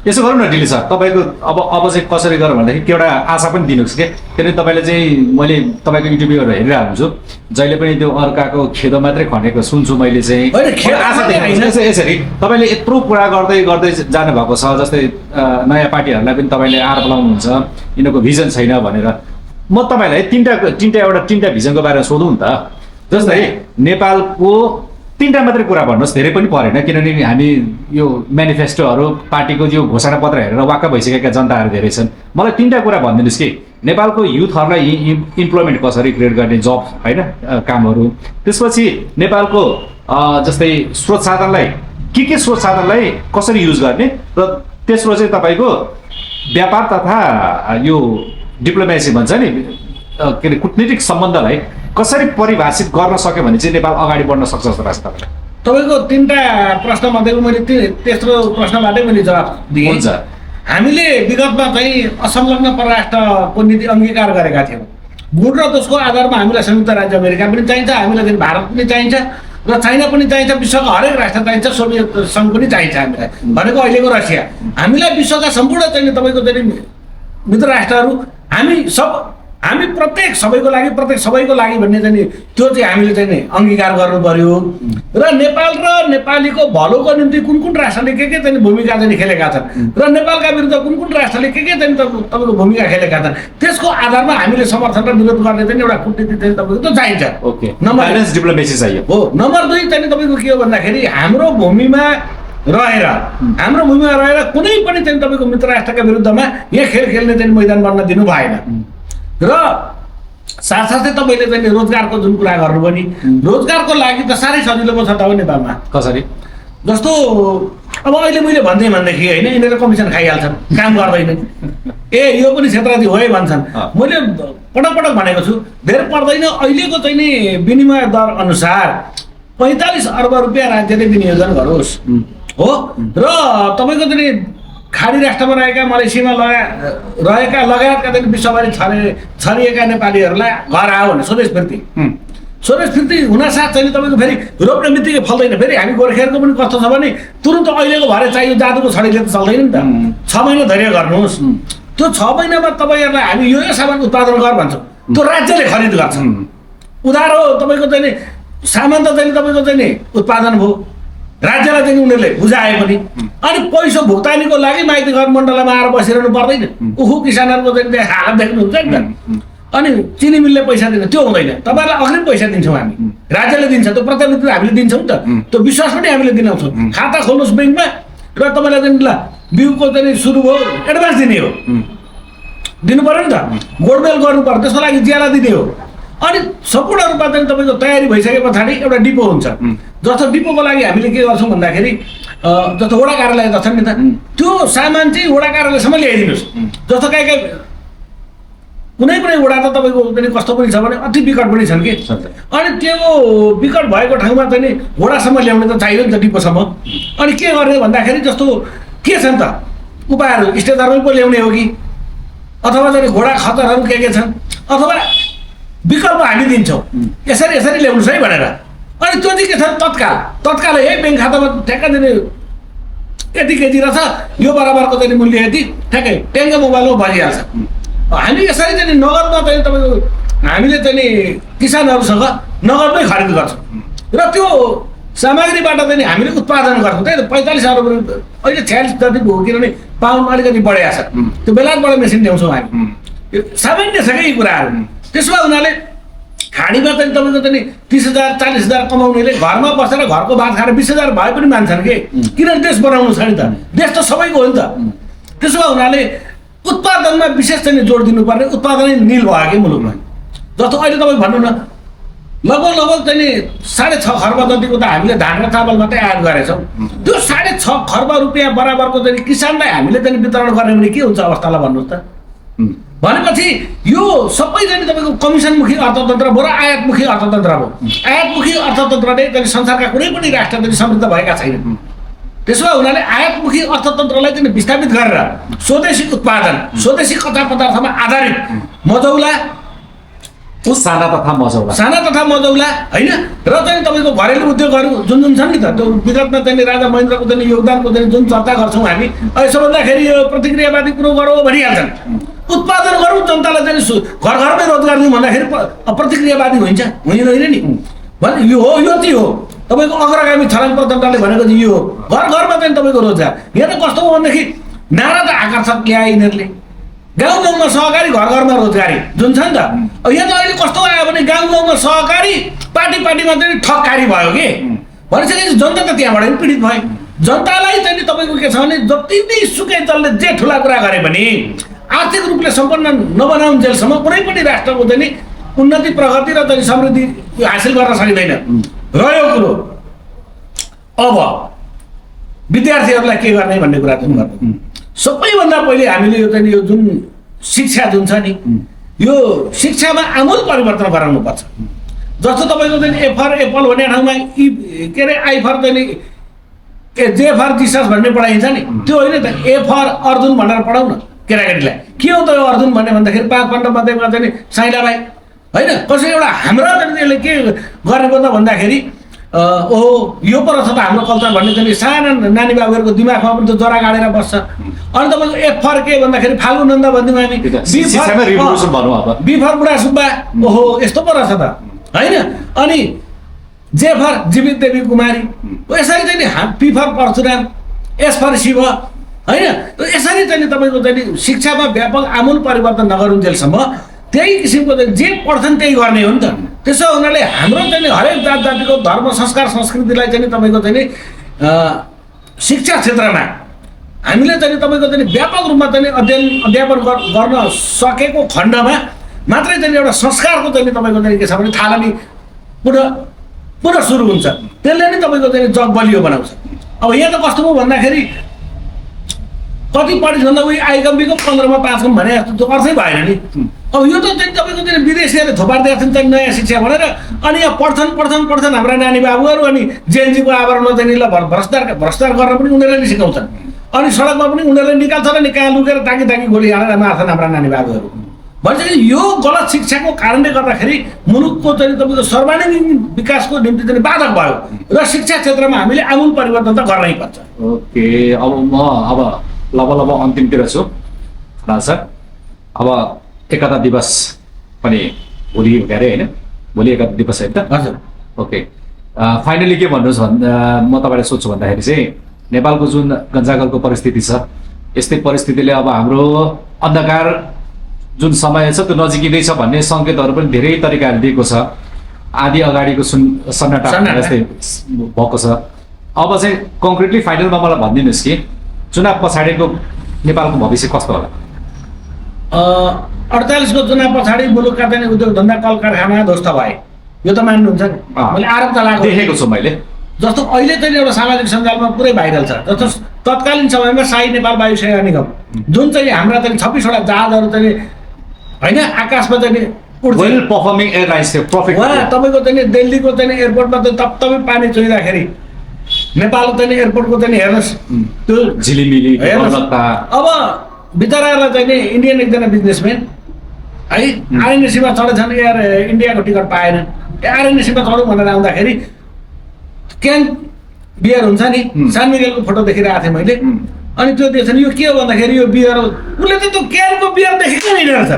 यसो गरौँ न डिली सर, तपाईँको अब चाहिँ कसरी गरौँ भन्दाखेरि एउटा आशा पनि दिनुहोस् कि किनभने तपाईँले चाहिँ मैले तपाईँको युट्युबहरू हेरिरहेको हुन्छु, जहिले पनि त्यो अर्काको खेदो मात्रै खनेको सुन्छु मैले चाहिँ। आशा देखाइन्छ यसरी तपाईँले यत्रो कुरा गर्दै गर्दै जानुभएको छ, जस्तै नयाँ पार्टीहरूलाई पनि तपाईँले आर बोलाउनुहुन्छ यिनीहरूको भिजन छैन भनेर। म तपाईँलाई तिनवटा भिजनको बारेमा सोधौँ नि त। जस्तै नेपालको तिनवटा मात्रै कुरा भन्नुहोस्, धेरै पनि परेन, किनभने हामी यो म्यानिफेस्टोहरू पार्टीको यो घोषणा पत्र हेरेर वाक्क भइसकेका जनताहरू धेरै छन्। मलाई तिनवटा कुरा भनिदिनुहोस् कि नेपालको युथहरूलाई इम्प्लोइमेन्ट कसरी क्रिएट गर्ने, जब होइन कामहरू। त्यसपछि नेपालको जस्तै स्रोत साधनलाई के स्रोत साधनलाई कसरी युज गर्ने, र तेस्रो चाहिँ तपाईँको व्यापार तथा यो डिप्लोमेसी भन्छ नि के अरे कूटनीतिक सम्बन्धलाई कसरी परिभाषित गर्न सक्यो भने चाहिँ नेपाल अगाडि बढ्न सक्छ जस्तो लाग्छ तपाईँलाई? तपाईँको तिनवटा प्रश्नमध्येको मैले तेस्रो प्रश्नबाटै मैले जवाब दिएँ। हुन्छ। हामीले विगतमा चाहिँ असंलग्न परराष्ट्रको नीति अङ्गीकार गरेका थियौँ। गुण र दोषको आधारमा हामीलाई संयुक्त राज्य अमेरिका पनि चाहिन्छ, हामीलाई चाहिँ भारत पनि चाहिन्छ, र चाइना पनि चाहिन्छ, विश्वका हरेक राष्ट्र चाहिन्छ, सोभियत सङ्घ पनि चाहिन्छ हामीलाई, भनेको अहिलेको रसिया। हामीलाई विश्वका सम्पूर्ण चाहिँ तपाईँको चाहिँ मित्र राष्ट्रहरू हामी प्रत्येक सबैको लागि भन्ने चाहिँ नि त्यो चाहिँ हामीले चाहिँ नि अङ्गीकार गर्नु पर्यो। र नेपाल र नेपालीको भलोको निम्ति कुन कुन राष्ट्रले के चाहिँ भूमिका चाहिँ खेलेका छन्, र नेपालका विरुद्ध कुन कुन राष्ट्रले के चाहिँ तपाईँको भूमिका खेलेका छन्, त्यसको आधारमा हामीले समर्थन र विरोध गर्ने चाहिँ एउटा कूटनीति चाहिँ तपाईँको त चाहिन्छ। ओके, ब्यालेन्स डिप्लोमेसी चाहियो। हो। नम्बर 2 चाहिँ तपाईँको के हो भन्दाखेरि हाम्रो भूमिमा रहेर कुनै पनि चाहिँ तपाईँको मित्र राष्ट्रका विरुद्धमा यहाँ खेल खेल्ने चाहिँ मैदान बन्न दिनु भएन। र साथसाथै तपाईँले चाहिँ रोजगारको जुन कुरा गर्नुभयो नि, रोजगारको लागि त साह्रै सजिलो पो छ त हो नेपालमा। कसरी? जस्तो अब अहिले मैले भनेदेखि होइन, यिनीहरू कमिसन खाइहाल्छन्, काम गर्दैनन्, यो पनि क्षेत्रधि हो है भन्छन्। मैले पटक भनेको छु, धेरै पर्दैन। अहिलेको चाहिँ नि विनिमय दर अनुसार 45 अर्ब रुपियाँ राज्यले विनियोजन गरोस् हो। र तपाईँको चाहिँ खाडी राष्ट्रमा रहेका मलेसियामा रहेका लगायतका चाहिँ विश्वभरि छरिएका नेपालीहरूलाई घर आयो भने स्वदेश फिर्ती हुनासाथ चाहिँ तपाईँको फेरि रोप्ने बित्तिकै फल्दैन। फेरि हामी गोर्खेहरूको पनि कस्तो छ भने तुरुन्त अहिलेको भरे चाहियो, जादुको छडीले त चल्दैन नि त। 6 महिना धैर्य गर्नुहोस्। त्यो 6 महिनामा तपाईँहरूलाई हामी यो सामान उत्पादन गर भन्छौँ, त्यो राज्यले खरिद गर्छ। उधार हो तपाईँको चाहिँ नि सामान त चाहिँ तपाईँको चाहिँ नि उत्पादन भयो, राज्यलाई चाहिँ उनीहरूले बुझाए पनि। अनि पैसा भुक्तानीको लागि माइती घर मण्डलमा आएर बसिरहनु पर्दैन। उखु किसानहरूको चाहिँ हालत देख्नुहुन्छ नि त। अनि चिनी मिलले पैसा दिन्छ, त्यो हुँदैन। तपाईँलाई अग्रिम पैसा दिन्छौँ हामी, राज्यले दिन्छ, त्यो प्रतिनिधि हामीले दिन्छौँ नि त। त्यो विश्वास पनि हामीले दिलाउँछौँ। खाता खोल्नुहोस् ब्याङ्कमा, र तपाईँलाई चाहिँ ल बिउको चाहिँ सुरु भयो, एडभान्स दिने हो, दिनु पऱ्यो नि त। गोडमेल गर्नु पर्यो, त्यसको लागि ज्याला दिने हो। अनि सम्पूर्ण रूपमा चाहिँ तपाईँको तयारी भइसके पछाडि एउटा डिपो हुन्छ। जस्तो डिपोको लागि हामीले के गर्छौँ भन्दाखेरि जस्तो वडा कार्यालय छ नि त, त्यो सामान चाहिँ वडा कार्यालयसम्म ल्याइदिनुहोस्। जस्तो कहीँ कुनै वडा त तपाईँको पनि कस्तो पनि छ भने अति विकट पनि छन् कि। अनि त्यो विकट भएको ठाउँमा चाहिँ नि वडासम्म ल्याउने त चाहियो नि त, डिपोसम्म। अनि के गर्ने भन्दाखेरि जस्तो के छ नि त उपायहरू, स्टेजरमै पो ल्याउने हो कि, अथवा चाहिँ घोडा खच्चरहरू के छन्, अथवा विकल्प हामी दिन्छौँ, यसरी ल्याउनुहोस् है भनेर। अनि त्यो चाहिँ के छ, तत्काल यही ब्याङ्क खातामा ठ्याक्क दिने, यति केजी रहेछ, यो बराबरको चाहिँ मूल्य यति, ठ्याक्कै ट्याङ्ग मोबाइलमा भरिहाल्छ। हामी यसरी चाहिँ नगदमा चाहिँ तपाईँको हामीले चाहिँ नि किसानहरूसँग नगदमै खरिद गर्छौँ, र त्यो सामग्रीबाट चाहिँ हामीले उत्पादन गर्छौँ। त्यही त 45 अर्ब अहिले 46 जति भयो, किनभने पाउन्ड अलिकति बढेको छ। त्यो बेलायतबाट मेसिन ल्याउँछौँ हामी, सामान्य छ क्या यी कुराहरू। त्यसमा उनीहरूले खाडीमा चाहिँ तपाईँको चाहिँ 30,000 40,000 कमाउनेले घरमा बसेर घरको भात खाएर 20,000 भए पनि मान्छन् कि, किनभने देश बनाउनु छ नि त, देश त सबैको हो नि त। त्यसमा उनीहरूले उत्पादनमा विशेष चाहिँ जोड दिनुपर्ने, उत्पादनै निल भयो कि मुलुकमा। जस्तो अहिले तपाईँ भन्नु न, लगभग चाहिँ 6.5 खर्ब जतिको त हामीले धान र चामल मात्रै आयात गरेछौँ। त्यो 6.5 खर्ब रुपियाँ बराबरको चाहिँ किसानलाई हामीले चाहिँ वितरण गर्ने भने के हुन्छ अवस्थालाई भन्नुहोस् त। भनेपछि यो सबै चाहिँ तपाईँको कमिसनमुखी अर्थतन्त्र भयो र आयातमुखी अर्थतन्त्र भयो। आयातमुखी अर्थतन्त्रले चाहिँ संसारका कुनै पनि राष्ट्र चाहिँ समृद्ध भएका छैनन्। त्यसो भए हुनाले आयातमुखी अर्थतन्त्रलाई चाहिँ विस्थापित गरेर स्वदेशी उत्पादन, स्वदेशी कच्चा पदार्थमा आधारित मजौला, साना तथा मजौला होइन र चाहिँ तपाईँको घरेलु उद्योगहरू जुन जुन छन् नि त, त्यो विगतमा चाहिँ राजा महेन्द्रको चाहिँ योगदानको चाहिँ जुन चर्चा गर्छौँ हामी, यसो भन्दाखेरि यो प्रतिक्रियावादी कुरो गरौँ भनिहाल्छन्। उत्पादन गरौँ, जनतालाई चाहिँ घर घरमै रोजगार दिउँ भन्दाखेरि प्रतिक्रियावादी हुन्छ, होइन नि भने यो हो, यो चाहिँ हो तपाईँको अग्रगामी छलङ प्रचण्डले भनेको चाहिँ यो हो, घर घरमा चाहिँ तपाईँको रोजगार। यहाँ त कस्तो हो भनेदेखि नारा त आकर्षक ल्याए यिनीहरूले, गाउँ गाउँमा सहकारी, घर घरमा रोजगारी जुन छ नि त। यहाँ त अहिले कस्तो आयो भने गाउँ गाउँमा सहकारी, पार्टी पार्टीमा चाहिँ ठगकारी भयो कि भनिसकेपछि जनता त त्यहाँबाट पनि पीडित भयो। जनतालाई चाहिँ तपाईँको के छ भने जति नै सुकै दलले जे ठुला कुरा गरे भने आर्थिक रूपले सम्पन्न नबनाउन्जेलसम्म कुनै पनि राष्ट्रको चाहिँ उन्नति, प्रगति र चाहिँ समृद्धि हासिल गर्न सकिँदैन। रह्यो कुरो अब विद्यार्थीहरूलाई के गर्ने भन्ने कुरा चाहिँ गर्नु, सबैभन्दा पहिले हामीले यो चाहिँ यो जुन शिक्षा जुन छ नि, यो शिक्षामा आमूल परिवर्तन गराउनुपर्छ। जस्तो तपाईँको चाहिँ ए फर एप्पल भन्ने ठाउँमा के अरे आई फर चाहिँ जे फर जिसस भन्ने पढाइन्छ नि, त्यो होइन त ए फर अर्जुन भनेर पढाउन केटाकेटीलाई। के हो त यो अर्जुन भन्ने भन्दाखेरि 5 खण्ड मध्येमा चाहिँ साइलाबाई होइन कसै एउटा हाम्रो चाहिँ यसले के गरेको त भन्दाखेरि ओहो यो पो रहेछ त हाम्रो कल्चर भन्ने चाहिँ साना नानी बाबुहरूको दिमागमा पनि त्यो जरा गाडेर बस्छ। अनि तपाईँको एफ फर के भन्दाखेरि फाल्गु नन्द भनिदिउँ हामी, बी फर बुढा सुब्बा, ओहो यस्तो पो रहेछ त होइन। अनि जे फर जीवित देवी कुमारी, यसरी चाहिँ P for Parshuram, S for Shiv होइन। यसरी चाहिँ तपाईँको चाहिँ शिक्षामा व्यापक आमूल परिवर्तन नगरुन्जेलसम्म त्यही किसिमको चाहिँ जे पढ्छन् त्यही गर्ने हो नि त। त्यसो हुनाले हाम्रो चाहिँ हरेक जात जातिको धर्म, संस्कार, संस्कृतिलाई चाहिँ तपाईँको चाहिँ शिक्षा क्षेत्रमा हामीले चाहिँ तपाईँको चाहिँ व्यापक रूपमा चाहिँ अध्यापन गर्न सकेको खण्डमा मात्रै चाहिँ एउटा संस्कारको चाहिँ तपाईँको चाहिँ के छ भने थालनी पुनः सुरु हुन्छ। त्यसले नै तपाईँको चाहिँ जग बलियो बनाउँछ। अब यहाँ त कस्तो हो भन्दाखेरि कति पढिसक्दा उही आइकम्बीको 15मा 5 कम भने जस्तो त्यो अर्थै भएन नि। अब यो त चाहिँ तपाईँको चाहिँ विदेशीहरूले थोपार्दै छन् चाहिँ नयाँ शिक्षा भनेर, अनि यहाँ पढ्छन् हाम्रा नानी बाबुहरू, अनि जेएनजीको आवरणमा चाहिँ ल भ्रष्टाचार गर्न पनि उनीहरूले नै सिकाउँछन्, अनि सडकमा पनि उनीहरूले निकाल्छन्, अनि कहाँ लुकेर ताकी गोली हालेर मार्छन् हाम्रा नानी बाबुहरू। भनेपछि यो गलत शिक्षाको कारणले गर्दाखेरि मुलुकको चाहिँ तपाईँको सर्वाङ्गीण विकासको निम्ति चाहिँ बाधक भयो र शिक्षा क्षेत्रमा हामीले आमूल परिवर्तन त गर्नै पर्छ। ओके, अब अब अन्तिमतिर छु राज सर। अब एकता दिवस पनि भोलि हो क्यारे होइन, भोलि एकता दिवस होइन त? हजुर। ओके, फाइनली के भन्नुहोस् म तपाईँलाई सोध्छु भन्दाखेरि चाहिँ नेपालको जुन गन्जागलको परिस्थिति छ, यस्तै परिस्थितिले अब हाम्रो अन्धकार जुन समय छ त्यो नजिकिँदैछ भन्ने सङ्केतहरू पनि धेरै तरिकाले दिएको छ। आदि अगाडिको सन्नाटा जस्तै भएको छ। अब चाहिँ कङ्क्रिटली फाइनलमा मलाई भनिदिनुहोस् कि चुनाव पछाडिको नेपालको भविष्य कस्तो होला? 48 को चुनाव पछाडि मुलुकका चाहिँ उद्योग धन्दा कल कारखाना ध्वस्त भए, यो त मान्नुहुन्छ नि? मैले आरोप त लागेको देखेको छु मैले। जस्तो अहिले चाहिँ एउटा सामाजिक सञ्जालमा पुरै भाइरल छ, जस्तो तत्कालीन समयमा शाही नेपाल वायुसेना निगम जुन चाहिँ हाम्रा चाहिँ 26 वटा जहाजहरू चाहिँ होइन आकाशमा चाहिँ वेल परफर्मिङ एयरलाइन्स थियो, प्रफिट तपाईँको चाहिँ दिल्लीको चाहिँ एयरपोर्टमा चाहिँ तपतपै पानी चुहिँदाखेरि नेपाल चाहिँ एयरपोर्टको चाहिँ हेर्नुहोस् त्यो झिलिमिली अब बिचराहरूलाई चाहिँ इन्डियन एकजना बिजनेसम्यान है आरएनएसीमा चढेछन्, एयर इन्डियाको टिकट पाएनन्, आरएनएसीमा चढौँ भनेर आउँदाखेरि क्यान बियर हुन्छ नि, सान मिगेलको फोटो देखिरहेको थिएँ मैले, अनि त्यो देख्छ नि यो के हो भन्दाखेरि यो बियर हो, उसले त त्यो क्यानको बियर देखेकै होइन रहेछ।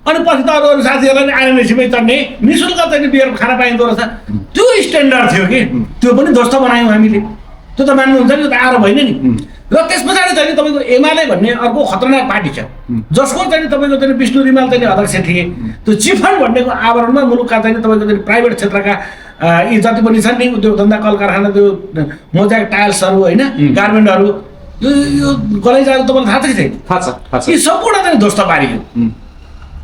अनि पछि त अरू साथीहरूलाई आरएनएसीमै चढ्ने निःशुल्क चाहिँ बियर खाना पाइँदो रहेछ। त्यो स्ट्यान्डर्ड थियो कि त्यो पनि ध्वस्त बनायौँ हामीले, त्यो त मान्नुहुन्छ नि, त्यो त आरोप होइन नि। र त्यस पछाडि चाहिँ तपाईँको एमाले भन्ने अर्को खतरनाक पार्टी छ जसको चाहिँ तपाईँको चाहिँ विष्णु रिमाल चाहिँ अध्यक्ष थिए। त्यो चिफन भन्नेको आवरणमा मुलुकका चाहिँ तपाईँको चाहिँ प्राइभेट क्षेत्रका यी जति पनि छन् नि उद्योग धन्दा कल कारखाना, त्यो मोजाक टाइल्सहरू होइन, गार्मेन्टहरू, यो गलैँचाहरू तपाईँलाई थाहा छ कि छैन? थाहा छ। यी सम्पूर्ण चाहिँ ध्वस्त पारियो,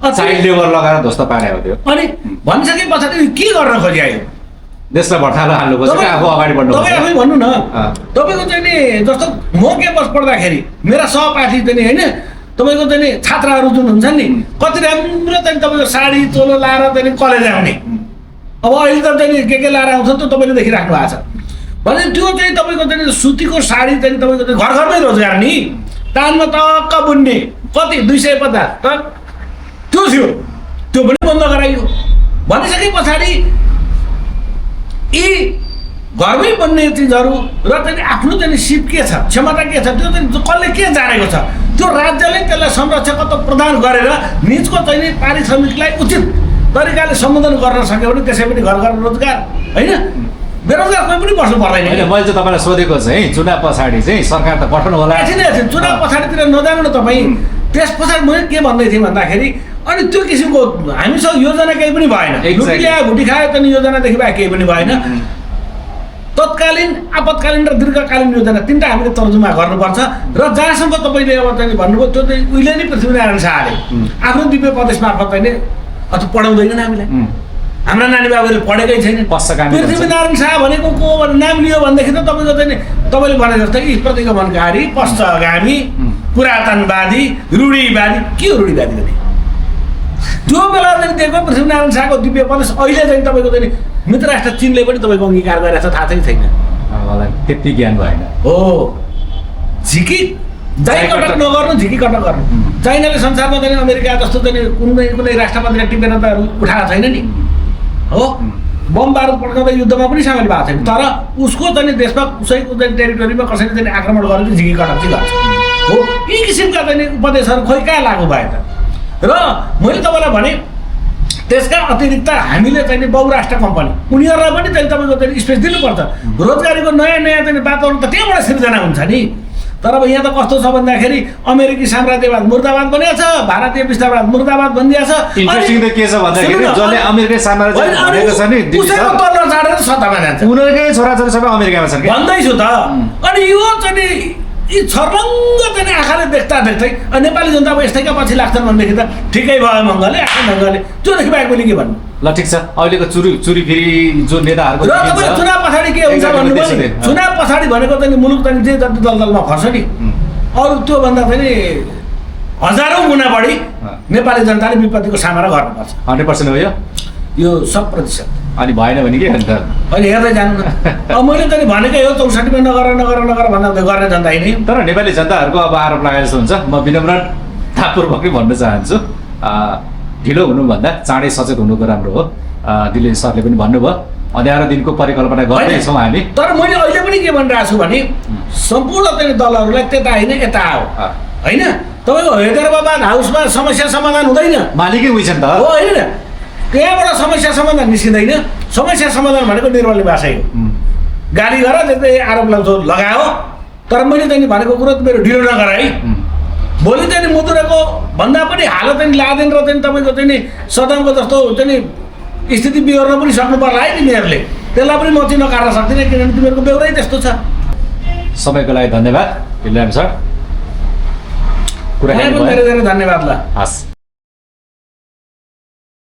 चाइल्ड लेबर लगाएर ध्वस्त पार्यो त्यो। अनि भनिसके पछाडि के गर्न खोजिआयो? देशलाई भर्तालो हाल्नु पर्छ, आफू अगाडि बढ्नु पर्छ। तपाईँ आफै भन्नु न, तपाईँको चाहिँ नि जस्तो म क्याम्पस पढ्दाखेरि मेरा सहपाठी चाहिँ नि होइन तपाईँको चाहिँ नि छात्राहरू जुन हुन्छ नि कति राम्रो चाहिँ तपाईँको साडी चोलो लाएर चाहिँ नि कलेज आउने अब अहिले त चाहिँ नि के लाएर आउँछ त तपाईँले देखिराख्नु भएको छ भने त्यो चाहिँ तपाईँको चाहिँ सुतीको साडी चाहिँ तपाईँको चाहिँ घर घरमै रोजगार नि तानमा टक्क बुन्ने कति 250 त त्यो थियो त्यो पनि बन्द गराइयो भनिसके पछाडि यी घरमै बन्ने चिजहरू र चाहिँ आफ्नो चाहिँ सिप के छ क्षमता के छ त्यो चाहिँ कसले के जानेको छ त्यो राज्यले त्यसलाई संरक्षकत्व प्रदान गरेर निजको चाहिँ नि पारिश्रमिकलाई उचित तरिकाले सम्बोधन गर्न सक्यो भने त्यसै पनि घर घर रोजगार होइन बेरोजगार कोही पनि बस्नु पर्दैन होइन मैले चाहिँ तपाईँलाई सोधेको चाहिँ चुनाव पछाडि चाहिँ सरकार त गठन होला एकछिन चुनाव पछाडितिर नजानु न तपाईँ त्यस पछाडि मैले के भन्दै थिएँ भन्दाखेरि अनि त्यो किसिमको हामीसँग योजना केही पनि भएन लुटी ल्यायो भुटी खायो त योजनादेखि बाहेक केही पनि भएन तत्कालीन आपतकालीन र दीर्घकालीन योजना तिनवटा हामीले तर्जुमा गर्नुपर्छ र जहाँसम्म तपाईँले अब चाहिँ भन्नुभयो त्यो चाहिँ उहिले नै पृथ्वीनारायण शाहले आफ्नो दिव्य प्रदेश मार्फत चाहिँ अथवा पढाउँदैनन् हामीलाई हाम्रा नानी बाबुले पढेकै छैन पृथ्वीनारायण शाह भनेको को भनेर नाम लियो भनेदेखि त तपाईँको चाहिँ तपाईँले भने जस्तै यी प्रतिगमनकारी पश्चगामी पुरातनवादी रूढिवादी के हो रूढिवादी भने त्यो बेला चाहिँ दिएको पृथ्वीनारायण शाहको दिव्य प्रदेश अहिले चाहिँ तपाईँको चाहिँ मित्र राष्ट्र चीनले पनि तपाईँको अङ्गीकार गरेको छ थाहा चाहिँ छैन मलाई त्यति ज्ञान भएन हो झिकी कटक नगर्नु झिकी कटक गर्नु चाइनाले संसारमा चाहिँ अमेरिका जस्तो चाहिँ कुनै राष्ट्रपतिलाई टिपेर त उठाएको छैन नि हो बम बारुद पड्काउँदा युद्धमा पनि सामेल भएको छैन तर उसको चाहिँ देशमा उसैको चाहिँ टेरिटोरीमा कसैले चाहिँ आक्रमण गरेर चाहिँ झिकी कटक चाहिँ गर्छ हो यी किसिमका चाहिँ उपदेशहरू खोइ कहाँ लागु भए त र मैले तपाईँलाई भने त्यसका अतिरिक्त हामीले चाहिँ बहुराष्ट्र कम्पनी उनीहरूलाई पनि चाहिँ तपाईँको चाहिँ स्पेस दिनुपर्छ रोजगारीको नयाँ नयाँ चाहिँ वातावरण त त्यहाँबाट सिर्जना हुन्छ नि तर अब यहाँ त कस्तो छ भन्दाखेरि अमेरिकी साम्राज्यवाद मुर्दाबाद बनिएको छ भारतीय विस्तारवाद मुर्दाबाद बनिएको छ इन्ट्रेस्टिङ त के छ भन्दाखेरि जसले अमेरिकी साम्राज्य भनेको छ नि उसैको तल्लो चाडेर सत्तामा जान्छ उनीहरूकै छोराछोरी सबै अमेरिकामा छन् भन्दैछु त अनि यो चाहिँ यी छर्लङ्ग चाहिँ आँखाले देख्दा देख्दै नेपाली जनता अब यस्तैका पछि लाग्छन् भनेदेखि त ठिकै भयो मङ्गलले आफ्नो ढङ्गले त्योदेखि बाहेक मैले के भन्नु ल ठिक छ अहिलेको चुरी फेरि जो नेताहरूको र तपाईँ चुनाव पछाडि के हुन्छ भन्नुभयो नि चुनाव पछाडि भनेको चाहिँ मुलुक चाहिँ जे जति दलदलमा खर्छ नि अरू त्योभन्दा चाहिँ हजारौँ गुणा बढी नेपाली जनताले विपत्तिको सामना गर्नुपर्छ 100% हो यो 100%। अनि भएन भने के अन्त अहिले हेर्दै जानु न अब मैले त भनेकै हो 64 मा नगर भन्दा गर्ने जनता नै तर नेपाली जनताहरूको अब आरोप लगाए जस्तो हुन्छ म विनम्रतापूर्वकै भन्न चाहन्छु ढिलो हुनुभन्दा चाँडै सचेत हुनुको राम्रो हो दिलीप सरले पनि भन्नुभयो अँध्यारो दिनको परिकल्पना गर्दैछौँ हामी तर मैले अहिले पनि के भनिरहेको छु भने सम्पूर्ण चाहिँ दलहरूलाई त्यता होइन यता हो होइन तपाईँको हैदराबाद हाउसमा समस्या समाधान हुँदैन मालिकै उही छन् त हो होइन त्यहाँबाट समस्या समाधान निस्किँदैन समस्या समाधान भनेको निर्मल निवासै हो गाली गर त्यस्तै आरोप लगायो तर मैले चाहिँ भनेको कुरो मेरो ढिलो नगराई भोलि चाहिँ मुदुराको भन्दा पनि हालत चाहिँ लादेन र चाहिँ तपाईँको चाहिँ सदनको जस्तो चाहिँ स्थिति बिहोर्न पनि सक्नु पर्ला है तिमीहरूले त्यसलाई पनि म चाहिँ नकार्न सक्दिनँ किनभने तिमीहरूको बेहोरै त्यस्तो छ सबैको लागि धन्यवाद इलाम सर धेरै धेरै धन्यवाद ल हस्